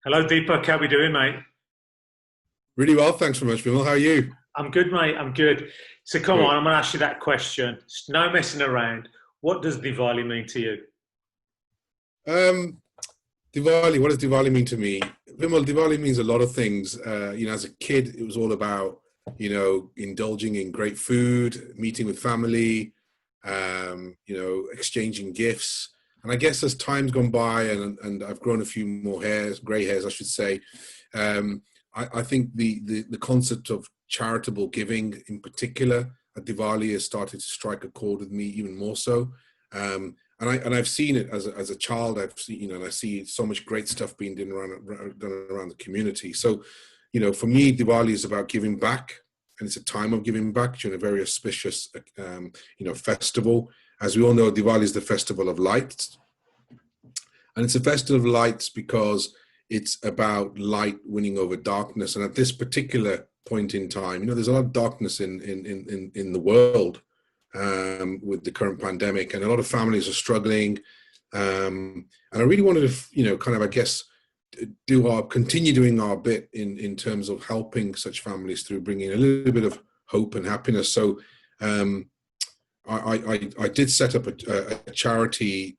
Hello, Deepak. How we doing, mate? Really well, thanks very much, Vimal. How are you? I'm good, mate. I'm good. So come on, Good. I'm going to ask you that question. No messing around. What does Diwali mean to you? Um, Diwali, what does Diwali mean to me? Vimal, Diwali means a lot of things. As a kid, it was all about, indulging in great food, meeting with family, exchanging gifts. And I guess as time's gone by and I've grown a few more hairs, grey hairs, I should say, um, I think the concept of charitable giving in particular at Diwali has started to strike a chord with me even more so. And I've seen it as a child. I've seen, and I see so much great stuff being done around the community. So, for me, Diwali is about giving back, and it's a time of giving back during a very auspicious, festival. As we all know, Diwali is the festival of lights, and it's a festival of lights because it's about light winning over darkness. And at this particular point in time, there's a lot of darkness in the world with the current pandemic, and a lot of families are struggling. And I really wanted to, I guess, continue doing our bit in terms of helping such families through bringing a little bit of hope and happiness. So I did set up a charity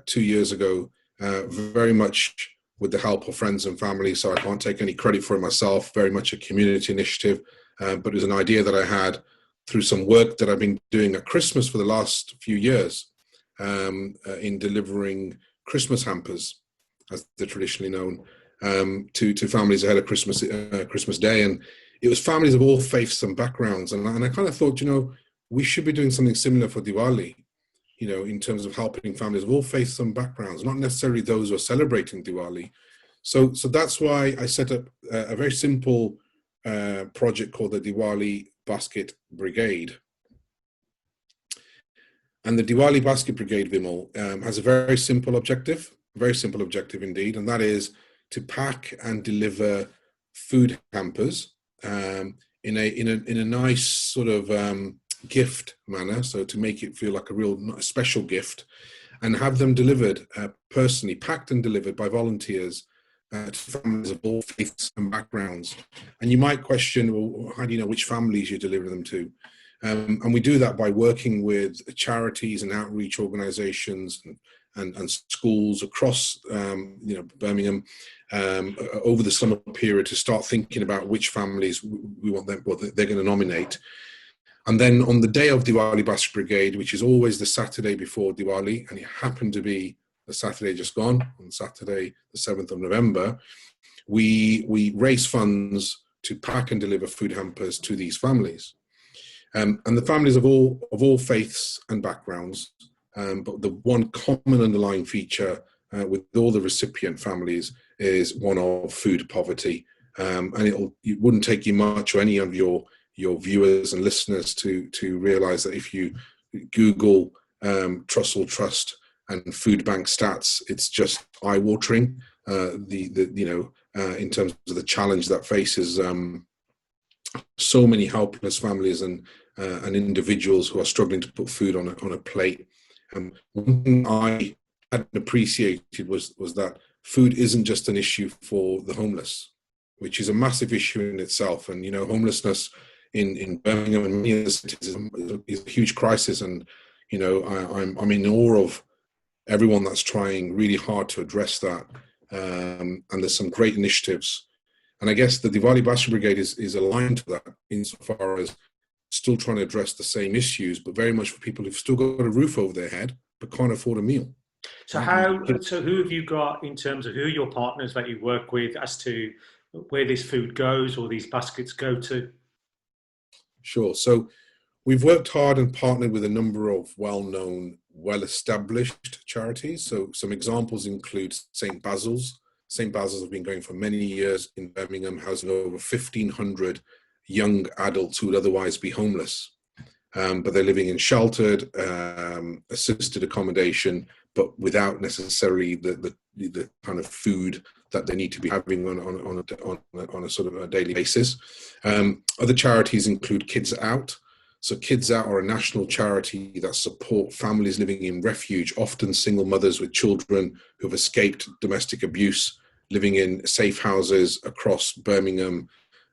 2 years ago, very much with the help of friends and family. So I can't take any credit for it myself. Very much a community initiative, but it was an idea that I had through some work that I've been doing at Christmas for the last few years, in delivering Christmas hampers, as they're traditionally known, to families ahead of Christmas Day. And it was families of all faiths and backgrounds. And I kind of thought, we should be doing something similar for Diwali, in terms of helping families of all faiths and backgrounds, not necessarily those who are celebrating Diwali. So that's why I set up a very simple project called the Diwali Basket Brigade. And the Diwali Basket Brigade, Vimal, has a very simple objective indeed, and that is to pack and deliver food hampers in a nice sort of gift manner, so to make it feel like a real special gift, and have them delivered personally, packed and delivered by volunteers to families of all faiths and backgrounds. And you might question, well, how do you know which families you deliver them to? And we do that by working with charities and outreach organizations and schools across Birmingham over the summer period to start thinking about which families we want them, well, they're going to nominate. And then on the day of Diwali Basket Brigade, which is always the Saturday before Diwali, and it happened to be the Saturday just gone, on Saturday, the 7th of November, we raise funds to pack and deliver food hampers to these families. And the families of all faiths and backgrounds, but the one common underlying feature with all the recipient families is one of food poverty. And it wouldn't take you much or any of your viewers and listeners to realize that if you Google Trussell Trust and food bank stats, it's just eye-watering. In terms of the challenge that faces so many helpless families and individuals who are struggling to put food on a plate. One thing I hadn't appreciated was that food isn't just an issue for the homeless, which is a massive issue in itself. And homelessness in Birmingham and many other cities is a huge crisis. And I'm in awe of everyone that's trying really hard to address that. And there's some great initiatives. And I guess the Diwali Basket Brigade is aligned to that insofar as still trying to address the same issues, but very much for people who've still got a roof over their head but can't afford a meal. So who have you got in terms of who are your partners that you work with as to where this food goes or these baskets go to? Sure. So we've worked hard and partnered with a number of well-known, well-established charities. So some examples include St. Basil's. St. Basil's have been going for many years in Birmingham, housing over 1,500 young adults who would otherwise be homeless. But they're living in sheltered, assisted accommodation, but without necessarily the kind of food that they need to be having on a sort of a daily basis. Other charities include Kids Out. So Kids Out are a national charity that support families living in refuge, often single mothers with children who've escaped domestic abuse living in safe houses across Birmingham,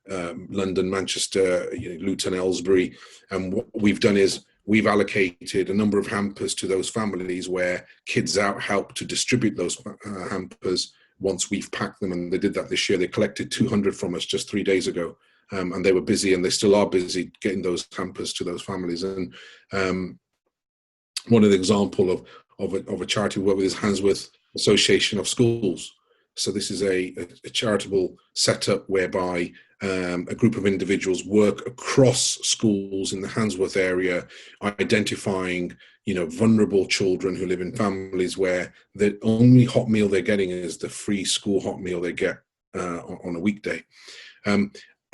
London, Manchester, Luton, Aylesbury. And what we've done is we've allocated a number of hampers to those families where Kids Out help to distribute those hampers once we've packed them. And they did that this year. They collected 200 from us just 3 days ago. And they were busy, and they still are busy getting those hampers to those families. And one of the example of a charity we work with is Handsworth Association of Schools. So this is a charitable setup whereby a group of individuals work across schools in the Handsworth area, identifying vulnerable children who live in families where the only hot meal they're getting is the free school hot meal they get on a weekday.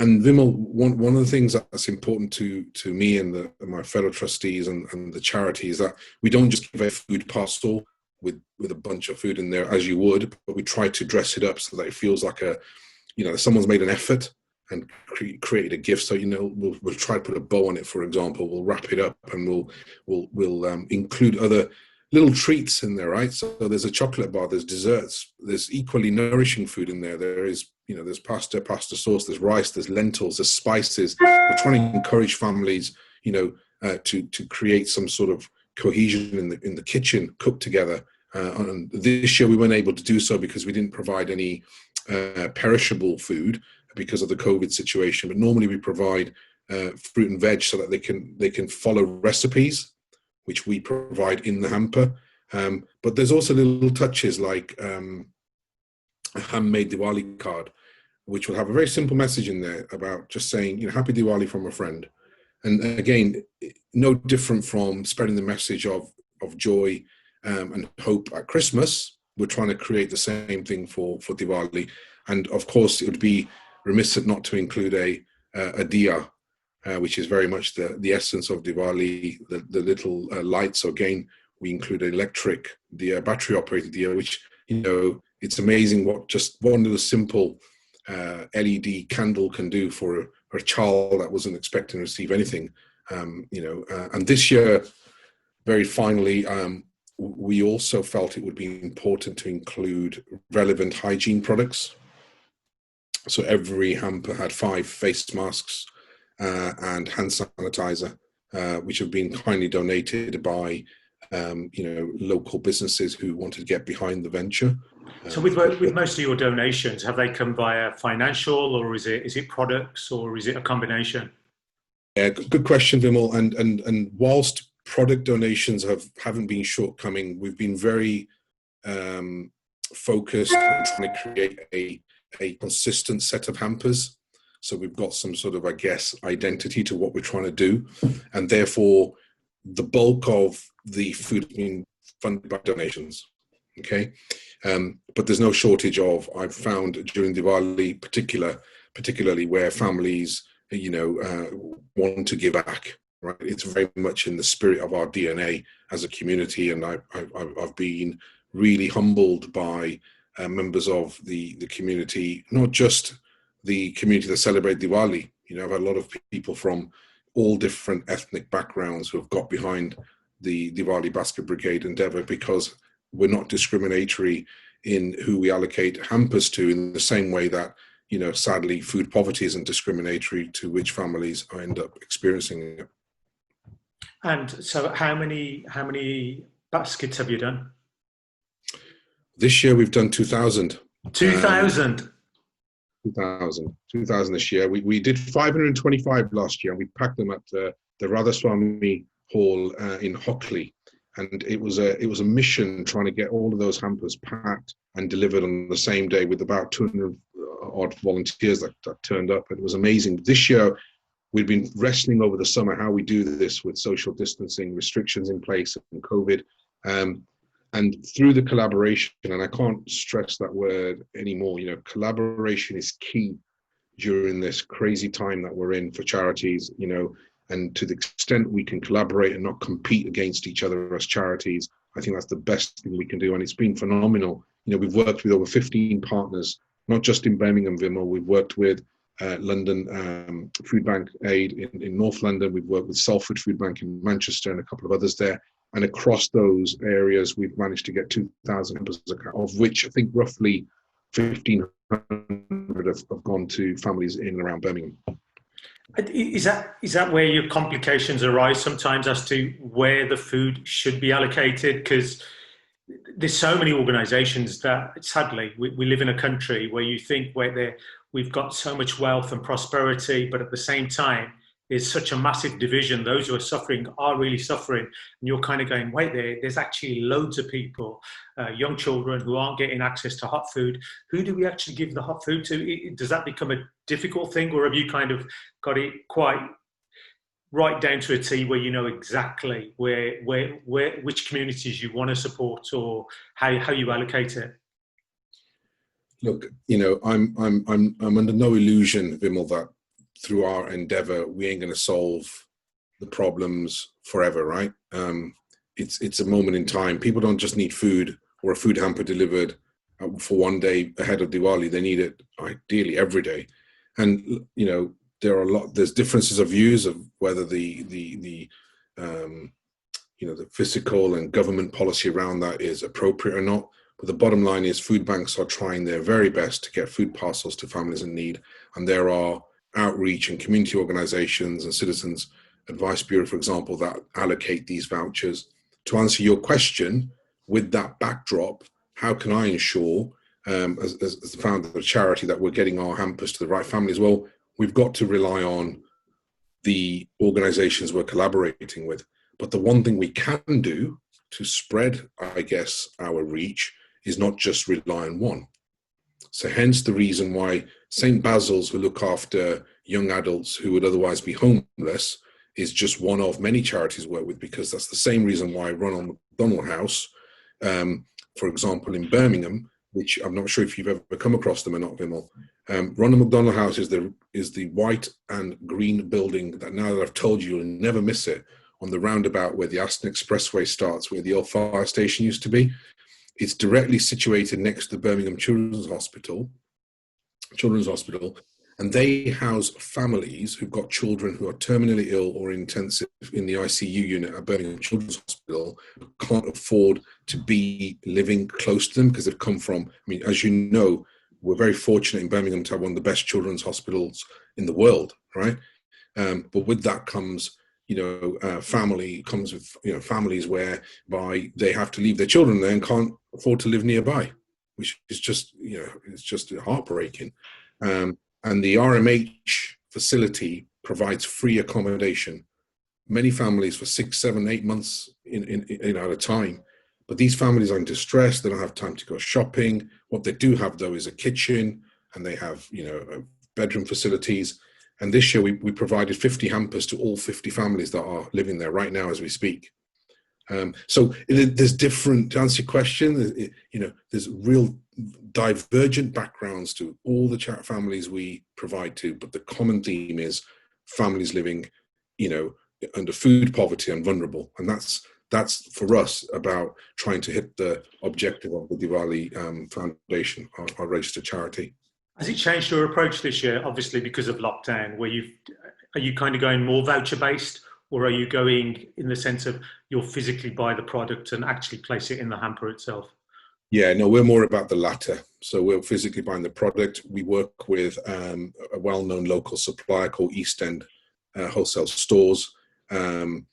And Vimal, one of the things that's important to me and my fellow trustees and the charity is that we don't just give a food parcel with a bunch of food in there as you would, but we try to dress it up so that it feels like someone's made an effort and created a gift. So we'll try to put a bow on it, for example. We'll wrap it up and we'll include other little treats in there, right? So there's a chocolate bar, there's desserts, there's equally nourishing food in there. There is, there's pasta sauce, there's rice, there's lentils, there's spices. We're trying to encourage families, to create some sort of cohesion in the kitchen, cook together. And this year we weren't able to do so because we didn't provide any perishable food because of the COVID situation. But normally we provide fruit and veg so that they can follow recipes, which we provide in the hamper. But there's also little touches like a handmade Diwali card, which will have a very simple message in there about just saying, Happy Diwali from a friend. And again, no different from spreading the message of joy and hope at Christmas. We're trying to create the same thing for Diwali. And of course, it would be remiss not to include a diya, which is very much the essence of Diwali, the little lights. So again, we include an electric diya, battery operated diya, which, it's amazing what just one little simple LED candle can do for a child that wasn't expecting to receive anything. And this year, very finally, we also felt it would be important to include relevant hygiene products. So every hamper had 5 face masks and hand sanitizer, which have been kindly donated by local businesses who wanted to get behind the venture. So with most of your donations, have they come via financial, or is it products, or is it a combination? Yeah, good question, Vimal. And whilst product donations haven't been shortcoming, we've been very focused on trying to create a consistent set of hampers. So we've got some sort of, identity to what we're trying to do. And therefore, the bulk of the food has been funded by donations. Okay. But there's no shortage of, I've found during Diwali particularly where families, want to give back, right? It's very much in the spirit of our DNA as a community. And I've been really humbled by members of the community, not just the community that celebrate Diwali. I've had a lot of people from all different ethnic backgrounds who have got behind the Diwali Basket Brigade endeavor, because we're not discriminatory in who we allocate hampers to, in the same way that, sadly, food poverty isn't discriminatory to which families end up experiencing it. And so how many baskets have you done? This year we've done 2,000. 2,000? 2,000 this year. We did 525 last year, and we packed them at the Radhaswamy Hall in Hockley. And it was a mission trying to get all of those hampers packed and delivered on the same day, with about 200 odd volunteers that turned up. It was amazing. This year, we've been wrestling over the summer how we do this with social distancing restrictions in place and COVID. And through the collaboration, and I can't stress that word anymore, collaboration is key during this crazy time that we're in for charities, and to the extent we can collaborate and not compete against each other as charities, I think that's the best thing we can do. And it's been phenomenal. We've worked with over 15 partners, not just in Birmingham, Vimal. We've worked with London Food Bank Aid in North London. We've worked with Salford Food Bank in Manchester and a couple of others there. And across those areas, we've managed to get 2,000 hampers, of which I think roughly 1,500 have gone to families in and around Birmingham. Is that where your complications arise sometimes as to where the food should be allocated? Because there's so many organisations that, sadly, we live in a country where you think we've got so much wealth and prosperity, but at the same time, there's such a massive division. Those who are suffering are really suffering, and you're kind of going, wait, there's actually loads of people, young children who aren't getting access to hot food. Who do we actually give the hot food to? Does that become a difficult thing, or have you kind of got it quite right down to a T where you know exactly which communities you want to support or how you allocate it? Look, I'm under no illusion, Vimal, that through our endeavor, we ain't going to solve the problems forever, right? It's a moment in time. People don't just need food or a food hamper delivered for one day ahead of Diwali. They need it ideally every day. And, there's differences of views of whether the fiscal and government policy around that is appropriate or not. But the bottom line is food banks are trying their very best to get food parcels to families in need. And there are outreach and community organizations and citizens advice bureau, for example, that allocate these vouchers. To answer your question, with that backdrop, how can I ensure, as the founder of the charity, that we're getting our hampers to the right families? Well, we've got to rely on the organizations we're collaborating with. But the one thing we can do to spread, I guess, our reach is not just rely on one. So hence the reason why St. Basils, who look after young adults who would otherwise be homeless, is just one of many charities we work with, because that's the same reason why Ronald McDonald House, for example, in Birmingham, which I'm not sure if you've ever come across them or not, Vimal. Ronald McDonald House is the white and green building that, now that I've told you, you'll never miss it, on the roundabout where the Aston Expressway starts, where the old fire station used to be. It's directly situated next to the Birmingham Children's Hospital, and they house families who've got children who are terminally ill or intensive in the ICU unit at Birmingham Children's Hospital, who can't afford to be living close to them because they've come from, as you know, we're very fortunate in Birmingham to have one of the best children's hospitals in the world, right? But with that comes, family comes with, families whereby they have to leave their children there and can't afford to live nearby, which is just, it's just heartbreaking. And the RMH facility provides free accommodation, many families for 6, 7, 8 months at a time. But these families are in distress. They don't have time to go shopping. What they do have, though, is a kitchen, and they have, bedroom facilities. And this year we provided 50 hampers to all 50 families that are living there right now as we speak. So there's different, to answer your question, there's real divergent backgrounds to all the families we provide to, but the common theme is families living, under food poverty and vulnerable. And that's for us about trying to hit the objective of the Diwali Foundation, our registered charity. Has it changed your approach this year, obviously because of lockdown, where are you kind of going more voucher based, or are you going in the sense of you'll physically buy the product and actually place it in the hamper itself? Yeah, no, we're more about the latter. So we're physically buying the product. We work with a well-known local supplier called East End Wholesale Stores, and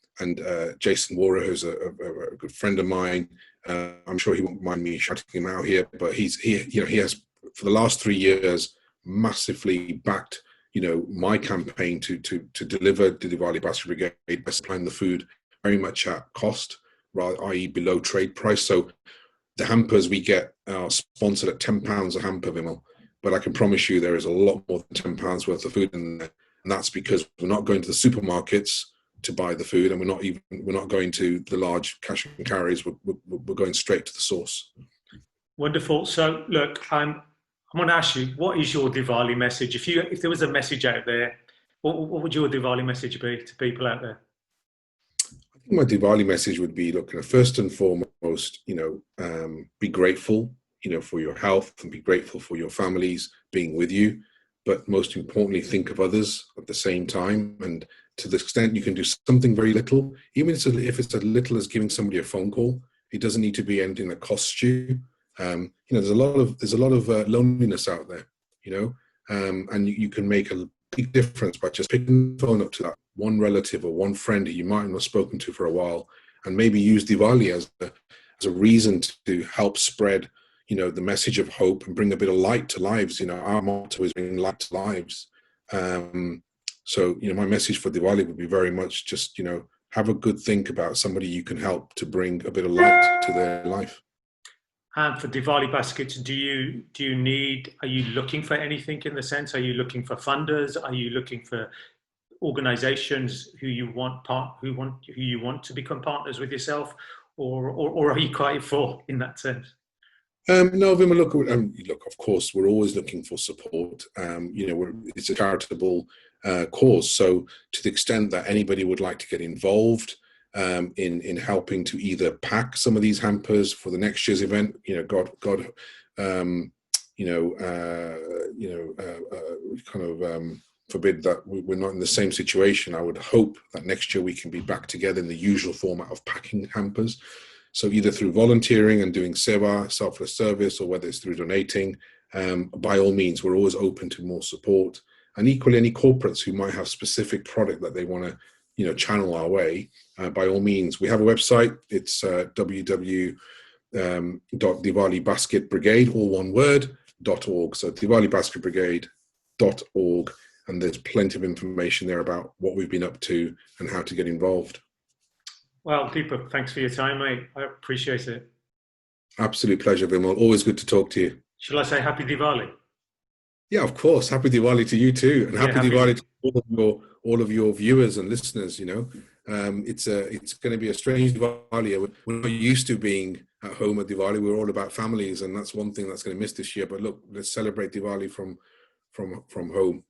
Jason Warrer, who's a good friend of mine. I'm sure he won't mind me shouting him out here, but he has, for the last 3 years, massively backed, my campaign to deliver the Diwali Basket Brigade by supplying the food very much at cost, i.e. below trade price. So the hampers we get are sponsored at £10 a hamper, Vimal, but I can promise you there is a lot more than £10 worth of food in there, and that's because we're not going to the supermarkets to buy the food, and we're not going to the large cash and carries. We're going straight to the source. Wonderful. So look, I'm going to ask you, what is your Diwali message? If there was a message out there, what would your Diwali message be to people out there? I think my Diwali message would be, look, first and foremost, be grateful, for your health, and be grateful for your families being with you. But most importantly, think of others at the same time. And to the extent you can do something very little, even if it's as little as giving somebody a phone call, it doesn't need to be anything that costs you. There's a lot of loneliness out there, and you can make a big difference by just picking the phone up to that one relative or one friend who you might not have spoken to for a while, and maybe use Diwali as a reason to help spread, the message of hope and bring a bit of light to lives. Our motto is bring light to lives. So, my message for Diwali would be very much just, have a good think about somebody you can help to bring a bit of light to their life. And for Diwali baskets, are you looking for anything in the sense? Are you looking for funders? Are you looking for organizations who you want to become partners with yourself, or are you quite full in that sense? No, Vimal, look, of course, we're always looking for support. It's a charitable cause. So to the extent that anybody would like to get involved in helping to either pack some of these hampers for the next year's event, God, forbid that we're not in the same situation. I would hope that next year we can be back together in the usual format of packing hampers. So either through volunteering and doing seva, selfless service, or whether it's through donating, by all means, we're always open to more support. And equally, any corporates who might have specific product that they want to, channel our way, by all means. We have a website. It's www.Diwali Basket Brigade, all one word, .org. So Diwali Basket Brigade.org. And there's plenty of information there about what we've been up to and how to get involved. Well, Deepak, thanks for your time, mate. I appreciate it. Absolute pleasure, Vimal. Always good to talk to you. Shall I say Happy Diwali? Yeah, of course. Happy Diwali to you too, and happy Diwali to all of your viewers and listeners. It's going to be a strange Diwali. We're not used to being at home at Diwali. We're all about families, and that's one thing that's going to miss this year. But look, let's celebrate Diwali from home.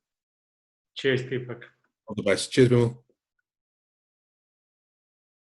Cheers, Deepak. All the best. Cheers, Bimal.